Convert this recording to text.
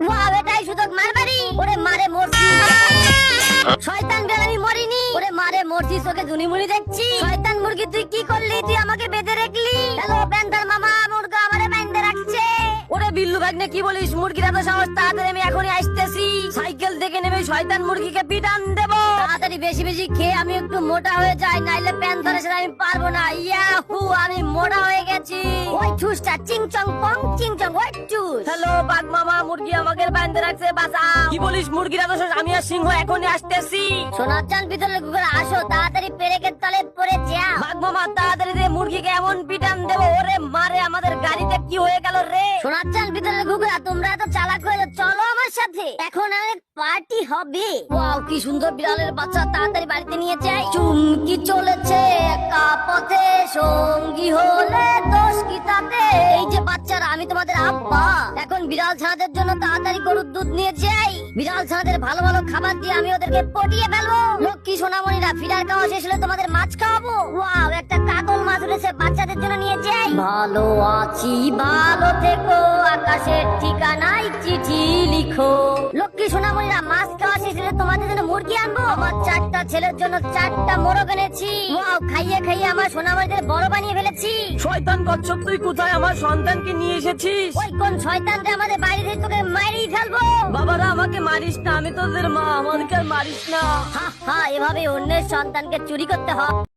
Wow, এটাই সুযোগ, মারবাড়ি। ওরে মারে মরছি। শয়তান বের, আমি মরিনি। ওরে মারে মরছি, চোখে ধুনিমুনি দেখছি। শয়তান মুরগি, তুই কি করলি? তুই আমাকে বেঁধে রাখলি। হ্যালো প্যান্থার মামা, মুরগা আমারে বাইন্ধে রাখছে। ওরে বিল্লু ভাগ্নে, কি বলিস? মুরগির এত সাহস? তাড়াতাড়ি, আমি এখনই আসতেছি। সাইকেল থেকে নেমে শয়তান মুরগিকে পিটান দেবো। তাড়াতাড়ি বেশি বেশি খেয়ে আমি একটু মোটা হয়ে যাই, নাইলে প্যান্থারের সাথে আমি পারবো না। ইয়াহু, আমি মোটা হয়ে গেছি। ওই ঠুসটা চিংচং পং চিংচং, ওই ঠুস। হ্যালো বাঘ মামা, মুরগি আমাকে বাইন্ধে রাখছে, বাঁচাও। কি বলিস? মুরগির এত সাহস? আমি আর সিংহ এখনই আসতেছি। সোনার চান ভিতরে গুগল, আসো তাড়াতাড়ি, পেরেকের তলে পড়ে যাও। বাঘ মামা তাড়াতাড়ি দে, মুরগিকে এমন পিটান দেবো। ওরে মারে, আমাদের গাড়িতে কি হয়ে গেল রে? সোনার চান ভিতরে গুগল, তোমরা এত চালাক হয়ে চলো আমার সাথে, এখন অনেক পার্টি হবে। ওয়াও, কি সুন্দর বিড়ালের বাচ্চা, তাড়াতাড়ি বাড়িতে নিয়ে যাই। চুমকি চলেছে একা পথে, সঙ্গী হলে দোষ কি তাতে? এই যে বাচ্চারা, আমি তোমাদের আব্বা। এখন বিড়াল ছানাদের জন্য তাড়াতাড়ি গরুর দুধ নিয়ে যাই। বিড়াল ছানাদের ভালো ভালো খাবার দিয়ে আমি ওদেরকে পটিয়ে ফেলবো। লক্ষ্মী সোনামণিরা, ফিরার খাওয়া শেষ হলে তোমাদের মাছ খাওয়াবো। ওয়াও, একটা কাতল মাছ উঠেছে, বাচ্চাদের জন্য নিয়ে যাই। ভালো আছি, ভালো থেকো, আকাশের ঠিকানায় চিঠি লিখো। লক্ষ্মী সোনামণিরা, মাছ খাওয়া শেষ হলে তোমাদের জন্য মুরগি আনবো। আমার 4টা ছেলের জন্য 4টা মোরগ এনেছি। ওয়াও, খাইয়ে খাইয়ে আমার সোনামণিদের বড় বানিয়ে ফেলেছি। শয়তান কচ্ছপ, তুই কোথায় আমার সন্তানকে নিয়ে এসেছিস? ওই কোন শয়তানটা আমাদের বাইরে থেকে তোকে মারিয়ে ফেলবো। বাবারা, আমাকে মারিস না, আমি তোদের মা, আমাকে আর মারিস না। হা হা, এভাবে অন্যের সন্তানকে চুরি করতে হয়?